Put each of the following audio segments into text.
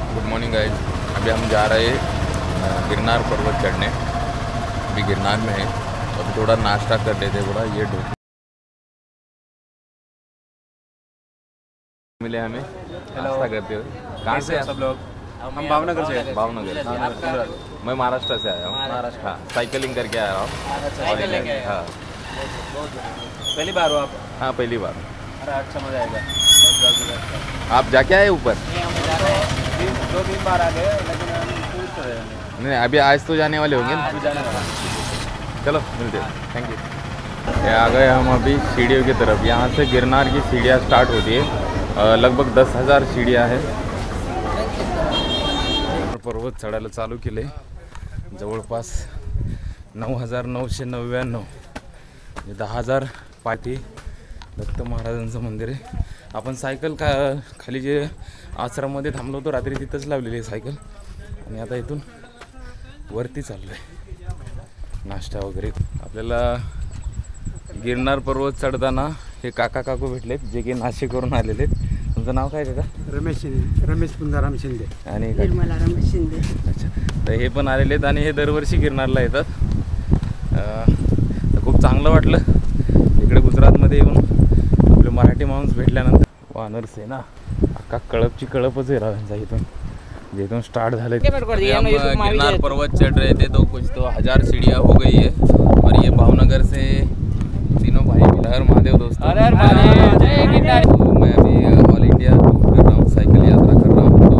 Good morning guys. अभी हम जा रहे हैं गिरनार पर्वत चढ़ने। अभी गिरनार में है तो अभी थोड़ा नाश्ता कर लेते। थोड़ा ये ढोकला मिले हमें नाश्ता करते हुए। कहाँ से सब लोग? हम भावनगर से। भावनगर। मैं महाराष्ट्र से आया हूँ। महाराष्ट्र। हाँ, साइकिलिंग करके आया हूँ। साइकिल लेके आए? हाँ पहली बार हो आप? हाँ, पहली बार। अरे अच्छा मजा आएगा। आप जाके आए ऊपर? दो तीन बार आ गए लेकिन हम पूछ रहे हैं। नहीं, अभी आज तो जाने वाले होंगे ना? अभी जाने वाला। चलो मिलते हैं। Thank you. आ गए हम अभी सीढ़ियों की तरफ। यहाँ से गिरनार की सीढ़ियाँ स्टार्ट होती है। लगभग 10,000 सीढ़ियाँ हैं। पर्वत चढायला चालू केले। जवळपास 9,999 10,000 पाठी दत्त महाराजांचं मंदिर आहे। आपण सायकल खाली जे आश्रममध्ये थांबलो होतो रात्री तिथंच लावलेली आहे सायकल आणि आता इथून वरती चाललो आहे नाश्ता वगैरे। आपल्याला गिरनार पर्वत चढताना हे काका काकू भेटलेत जे की नाशिकवरून आलेले आहेत। तुमचं नाव काय काका? रमेश पुंजाराम शिंदे आणि निर्मला रमेश शिंदे। अच्छा, तर हे पण आलेले आहेत आणि हे दरवर्षी गिरनारला येतात। तर खूप चांगलं वाटलं इकडे गुजरातमध्ये येऊन आपले मराठी माणूस भेटल्यानंतर। वानर सेना अख्खा कळपची कळपच आहे राजांचा इथून जिथून स्टार्ट झाले। गिरनार पर्वत चढ़ रहे थे तो कुछ तो 1000 सीढ़ियाँ हो गई है और ये भावनगर से तीनों भाई हर महादेव दोस्तों। तो मैं अभी ऑल इंडिया टूर कर रहा हूँ, साइकिल यात्रा कर रहा हूँ। तो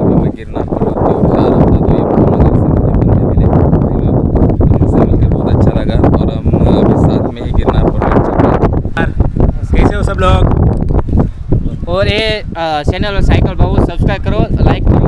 अभी मैं गिरनार पर्वत की ओर जा रहा था तो ये भावनगर से मुझे बंदे मिले भाई लोग, तो उनसे मिलकर बहुत अच्छा लगा। और हम अभी साथ में ही गिरनार पर्वत चढ़ रहे हैं। कैसे हो सब लोग? और ये चैनल साइकिल बाबू सब्सक्राइब करो, लाइक करो।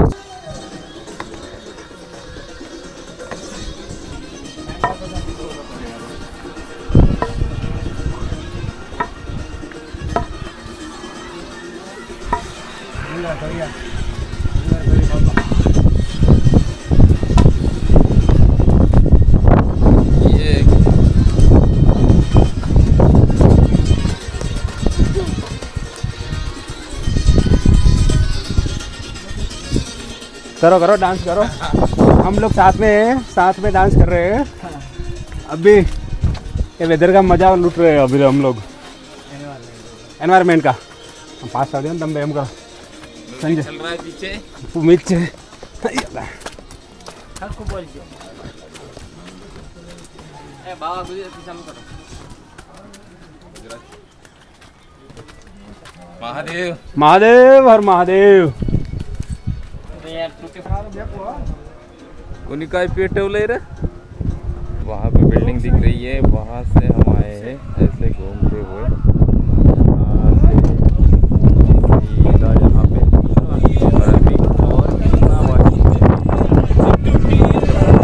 करो करो डांस करो। हम लोग साथ में डांस कर रहे हैं। अभी ये वेदर का मजा लूट रहे हैं अभी हम लोग, एनवायरमेंट का। हम पास आ गए दम बेम का संजय चल रहा है पीछे उम्मीद से। महादेव महादेव हर महादेव। कोणी काय पेटवलंय रे? वहाँ पे बिल्डिंग दिख रही है, वहाँ से हम आए हैं ऐसे घूमते हुए सीधा यहाँ पे। और अभी और कितना बाकी है?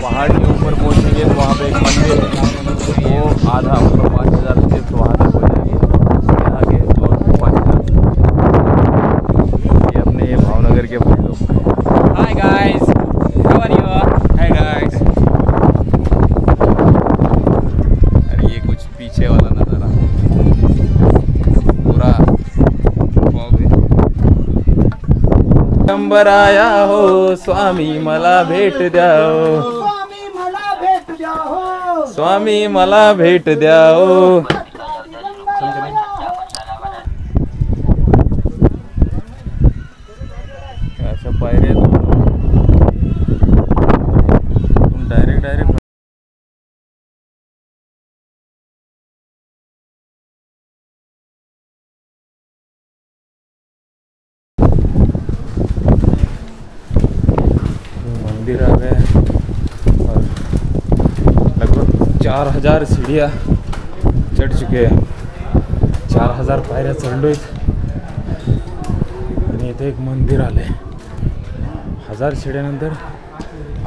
पहाड़ के ऊपर पहुँचेंगे तो वहाँ पे एक मंदिर है, वो आधा ऊपर 5,000 स्टेप्स वहाँ तक हो जाएंगे। उसके आगे और 5,000। ये अपने ये भावनगर के भाई लोग। Hi guys, how are you? Hi guys। अरे ये कुछ पीछे वाला नज़ारा पूरा फॉग है। नंबर आया हो स्वामी मला भेट द्याओ, स्वामी मला भेट द्याओ। अशा पायऱ्या तुम डायरेक्ट मंदिर आ गए और लगभग 4,000 सीढ़ियाँ चढ़ चुके हैं। 4,000 पायऱ्या चढलोय आणि इथे एक मंदिर आले। 1,000 शिड्यानंतर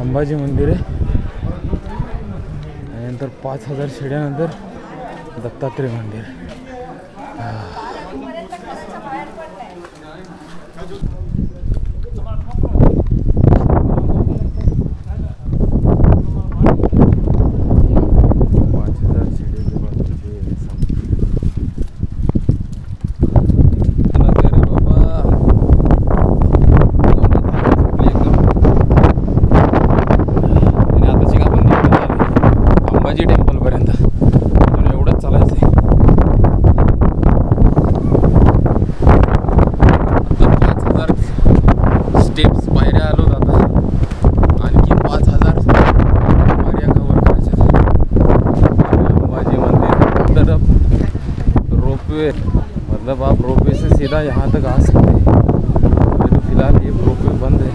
अंबाजी मंदिर आहे आणि नंतर 5,000 शिड्यानंतर दत्तात्रय मंदिर। अब आप रोपवे से सीधा यहाँ तक आ सकते हैं। अभी तो फिलहाल ये रोपवे बंद है।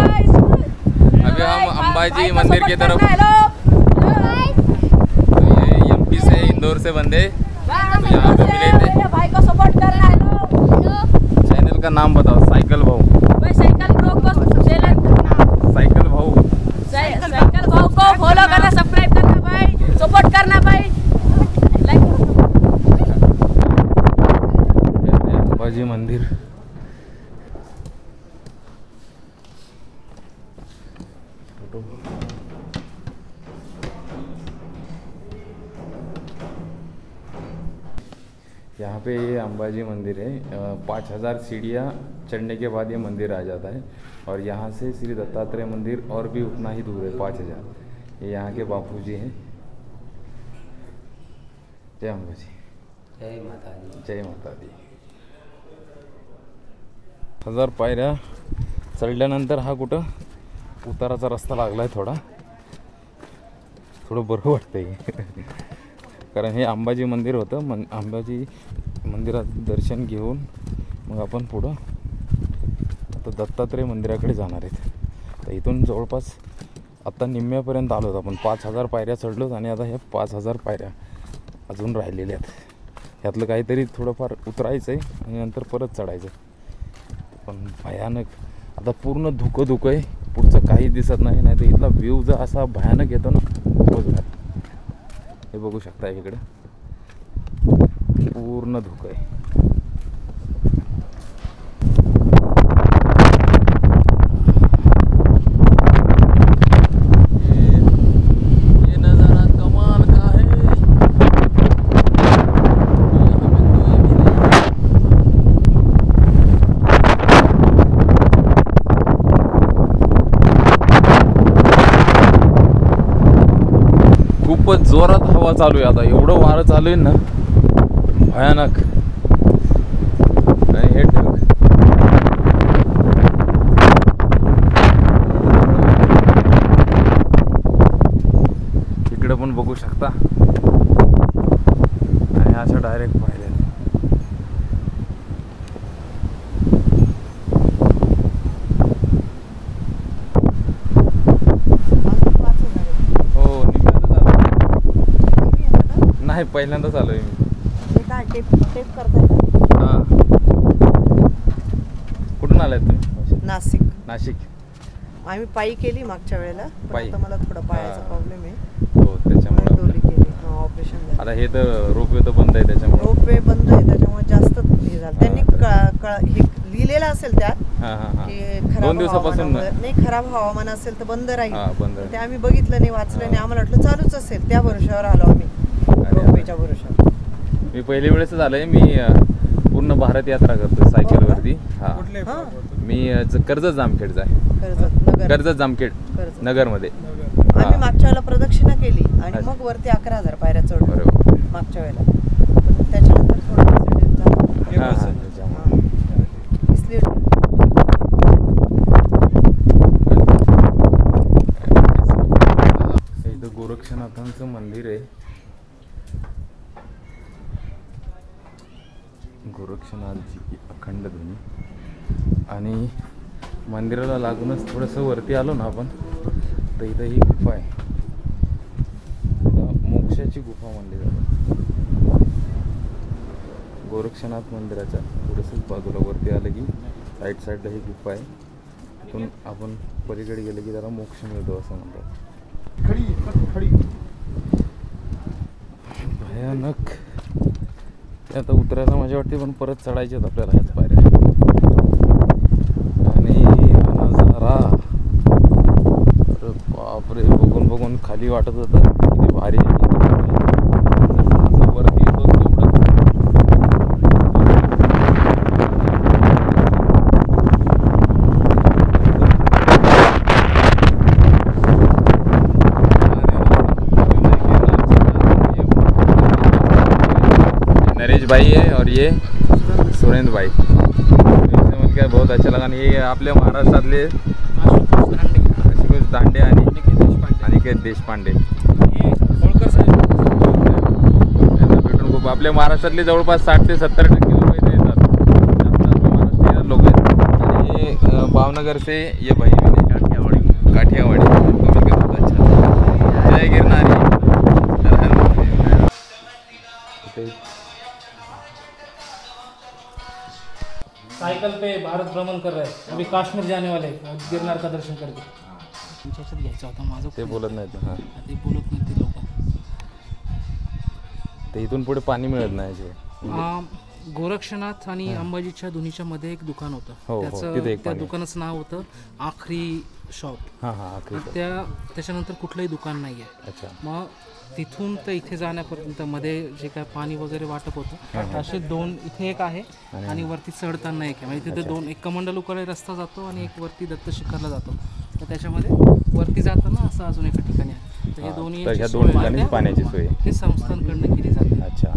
अभी हम अंबाजी मंदिर की तरफ, ये एमपी से इंदौर से बंदे तो यहाँ पे मिले थे। भाई को सपोर्ट करना है लोग। चैनल का नाम बताओ। साइकिल भाऊ। भाई साइकिल ब्रो को साइकिल भाऊ। साइकिल भाव को फॉलो करना, सब्सक्राइब करना भाई, सपोर्ट करना भाई, लाइक। अंबाजी मंदिर। यहाँ पे ये अंबाजी मंदिर है। 5000 सीढ़ियाँ चढ़ने के बाद ये मंदिर आ जाता है और यहाँ से श्री दत्तात्रेय मंदिर और भी उतना ही दूर है 5000। ये यहाँ के बापू जी हैं। जय अंबाजी। जय माता दी। जय माता दी। 1000 पायऱ्या चढल्यानंतर हा कुठं उताराचा रस्ता लागला आहे थोडं बरं वाटतंय कारण हे अंबाजी मंदिर होतं। अंबाजी मंदिरात दर्शन घेऊन मग आपण पुढं आता दत्तात्रेय मंदिराकडे जाणार आहेत। तर इथून जवळपास आता निम्म्यापर्यंत आलो आपण। 5000 पायऱ्या चढलो आणि आता ह्या 5000 पायऱ्या अजून राहिलेल्या आहेत। ह्यातलं काहीतरी थोडंफार उतरायचं आहे आणि नंतर परत चढायचं। पण भयानक आता पूर्ण धुकं आहे, पुढचं काही दिसत नाही। नाही तर इथला व्ह्यू जर असा भयानक येतो ना खूपच भारी। हे बघू शकता इकडे पूर्ण धुकं आहे। ये नजारा कमाल का है। खूपच जोरात हवा चालू आहे आता। एवढं वारं चालू आहे ना भयानक। आणि हे ढग इकडे पण बघू शकता आणि अशा डायरेक्ट पाहिजे। हो निघालं झालं नाही, पहिल्यांदाच आलोय मी। हां कुठून आलात तुम्ही? नाशिक. नाशिक। आम्ही पायी केली मागच्या वेळेला, पण पायी? आता मला थोडा पायाचा प्रॉब्लेम आहे, हो त्याच्यामुळे डोली केली, ऑपरेशन झालं. आता हे तर रोपवे तर बंद आहे त्याच्यामुळे। रोपवे बंद आहे त्याच्यामुळे जास्त हे झालं. त्यांनी हे लिहिलेलं असेल त्यात हां हां हां की 2 खराब दिवसापासून हवामानामुळे- नाही, खराब हवामान असेल तर बंद राहील। हां बंद ते आहे। आम्ही बघितलं नाही, वाचलं नाही, आम्हाला वाटलं चालूच असेल, त्या भरोशावर आलो आम्ही, रोपवेच्या भरोशावर. मी पहिल्या वेळेस झालंय। मी पूर्ण भारत यात्रा करतो सायकलवरती। हां हां, मी कर्जत जामखेडचा आहे। नगर, कर्जत जामखेड कर्जत. नगरमध्ये। आम्ही मागच्या वेळेला प्रदक्षिणा केली आणि अच्छा. मग वरती 11,000 पायऱ्या चढलो बरोबर। मागच्या वेळेला, पण त्याच्यानंतर थोडं accident झाला. हां हां त्याच्यामुळे। हां. इसलिए इथं गोरक्षनाथांचं मंदिर आहे। गोरक्षनाथजी की अखंड ध्वनी। आणि मंदिराला लागूनच थोडंसं वरती आलो ना आपण तर इथं ही गुफा आहे। इथं मोक्षाची गुफा म्हणली जाते। गोरक्षनाथ मंदिराच्या थोडंसंच बाजूला वरती आलं की राईट साईडला ही गुफा आहे। तिथून आपण पलीकडे गेलं की त्याला मोक्ष मिळतो असं म्हणतात। भयानक। ते आता उतरायला माझ्या वाटते, पण परत चढायचे आहेत आपल्याला ह्याच पायऱ्या। आणि हा नजारा अरे बापरे, बघून बघून खाली वाटत होतं किती भारी आहे, किती भारी आहे। जसं वरती येतो तेवढं नरेश भाई है और ये सुरेंद्र भाई। है, बहुत अच्छा लगा. आणि हे आपल्या महाराष्ट्रातले आशुतोष दांडे आणि अनिकेत देशपांडे त्यांना भेटून खूप. आपल्या महाराष्ट्रातले जवळपास 60 ते 70% लोक इथे येतात. जास्त महाराष्ट्रीय लोक आहेत. आणि हे भावनगर से ये भाई मिले काठियावाड़ी तो भी बहुत अच्छा. जय गिरनारी. साइकिल पे भारत भ्रमण कर रहे हैं. अभी काश्मीर जाने वाले हैं, गिरनार का दर्शन करके. तुमच्याच्यात घ्यायचा होता माझं. ते बोलत नाहीत. हां ते बोलत नाही ते लोक. ते इथून पुढे पाणी मिळत नाही जे. गोरक्षनाथ आणि अंबाजीच्या दोन्हीच्या मध्ये एक दुकान होतं. हो, तिथे एक त्या पाणी. दुकानाचं नाव होतं आखरी शॉप. हां हां आखरी. त्याच्यानंतर कुठलंही दुकान नाही आहे. अच्छा. मग तिथून तर इथे जाण्यापर्यंत मध्ये जे काय पाणी वगैरे वाटप होतं असे 2 इथे एक आहे आणि वरती चढताना एक आहे. म्हणजे तिथे 2, एक कमंडलूकडे रस्ता जातो आणि एक वरती दत्त शिखरला जातो. तर त्याच्यामध्ये वरती जाताना असं अजून एका ठिकाणी आहे. तर हे दोन्ही तर ह्या दोन ठिकाणी पाण्याची सोय आहे. ते संस्थांकडनं केली जाते. अच्छा.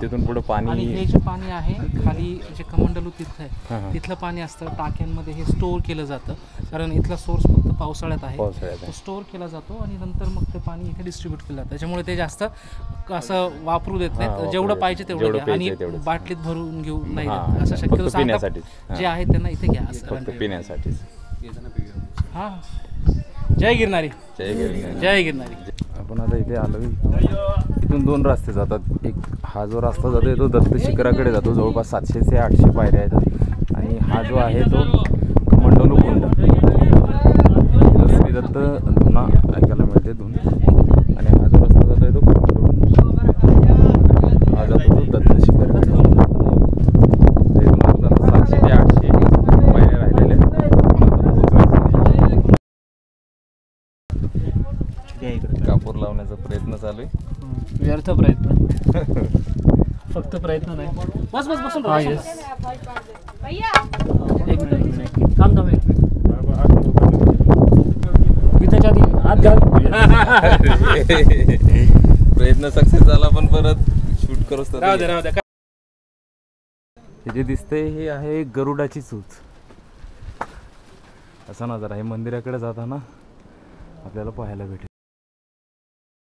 तिथून पुढे आणि पाणी. हे जे पाणी आहे खाली जे कमंडलू तीर्थ हां, आहे हां. तिथलं पाणी असतं टाक्यांमध्ये. हे स्टोअर केलं जातं कारण इथला सोर्स फक्त पावसाळ्यात आहे. तो स्टोअर केला जातो आणि नंतर मग ते पाणी इथे डिस्ट्रीब्यूट केलं जातं. त्याच्यामुळे ते जास्त असं वापरू देत नाहीत. जेवढं पाहिजे तेवढं घ्या आणि बाटलीत भरून घेऊ नाही देत. असं शक्यतो सांगतात जे आहे त्यांना इथे घ्या असं फक्त पिण्यासाठीच. हां. जय गिरनारी. जय गिरनारी. जय गिरनारी. आपण आता इथे आलो. इथून 2 रस्ते जातात. एक हा जो रस्ता जातो तो दत्त शिखराकडे जातो. जवळपास 700 ते 800 पायऱ्या आहेत. आणि हा जो आहे तो कमंडलू कुंड. श्री दत्त धुना ऐकायला मिळते धुन. आणि हा जो रस्ता जातो तो कमंडलू. हा जातो तो दत्त शिखराकडे. इथून 700 ते 800 पायऱ्या राहिलेल्या आहेत. कापूर लावण्याचा प्रयत्न चालू आहे. व्यर्थ प्रयत्न. फक्त प्रयत्न नाही. बस बसून राहा. एक मिनिट थांब एक मिनिट. मी त्याच्या आधी हात घाल. प्रयत्न सक्सेस झाला पण परत शूट करूच तर. राहू दे. हे जे दिसतंय हे आहे गरुडाची चूच. असा नजारा हे मंदिराकडे जाताना आपल्याला पाहायला भेटेल.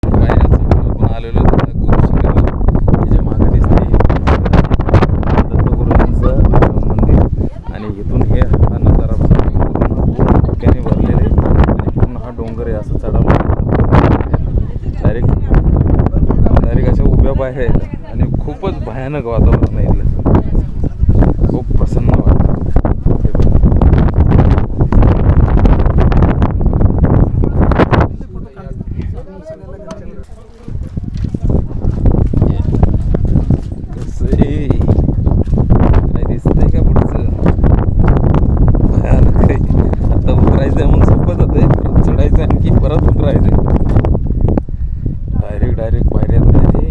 आपण आलेलो गुरु शिखरला. त्याच्या मागे दिसते दत्तगुरूंचं मंदिर. आणि इथून हे हा नजारा पूर्ण धुक्याने भरलेले आहे. आणि पूर्ण हा डोंगर आहे असं चढावं. डायरेक्ट अशा उभ्या पायऱ्या आहेत. आणि खूपच भयानक वातावरण आहे इथलं. खूप प्रसन्न वाटतं. काय दिसतंय का पुढचं? भयानक आहे. आता उतरायचं मग सोपत होतंय. परत चढायचं आणखी परत उतरायचं. डायरेक्ट पायऱ्यात राहिले.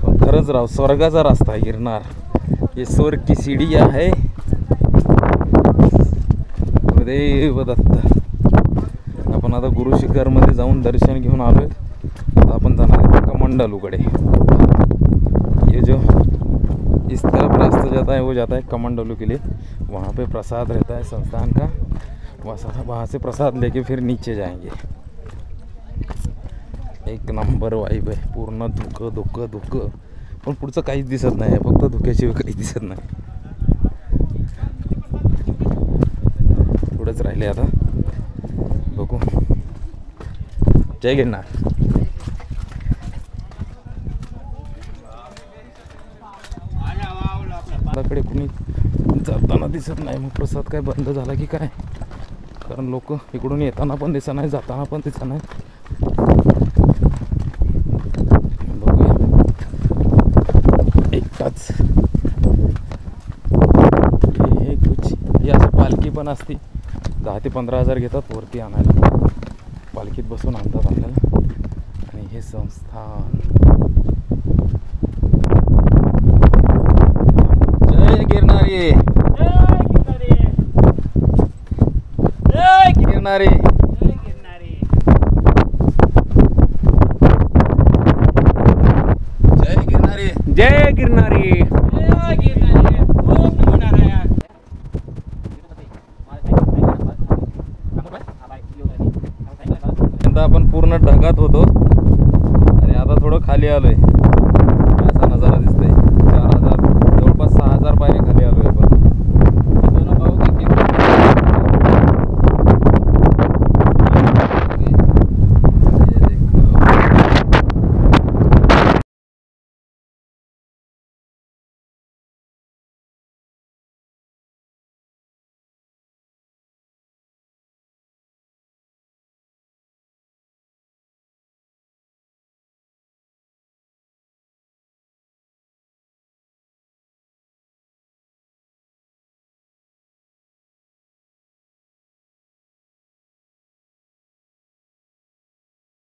पण खरंच राव स्वर्गाचा रस्ता आहे गिरनार. ये स्वर्ग की सीढ़ियाँ है. गुरुदेव दत्त. आपण आता गुरु शिखरमध्ये जाऊन दर्शन घेऊन आलोय. आता आपण जाणार आहे कमंडलूकडे. ये जो इस तरफ रास्ता जाता है वो जाता है कमंडलू के लिए. वहाँ पे प्रसाद रहता है संस्थान का. वहाँ से प्रसाद लेके फिर नीचे जाएंगे. एक नंबर वाइब आहे. पूर्ण धुकं पण पुढचं काहीच दिसत नाही. फक्त धुक्याशिवाय काहीच दिसत नाही. पुढंच राहिले आता बघू. जय गिरनार. आपल्याकडे कुणी जाताना दिसत नाही. मग प्रसाद काय बंद झाला की काय? कारण लोक इकडून येताना पण दिसत नाही जाताना पण दिसत नाही. बघूया एकटाच. हे कुछ ही असं पालखी पण असते. 10,000 ते 15,000 घेतात वरती आणायला. पालखीत बसून आणतात आपल्याला. आणि हे संस्थान. जय गिरनारी. जय गिरनारी. जय गिरनारी. जय गिरनारी. पूर्ण ढगात होतो आणि आता थोडं खाली आलोय असा नजारा दिसतो.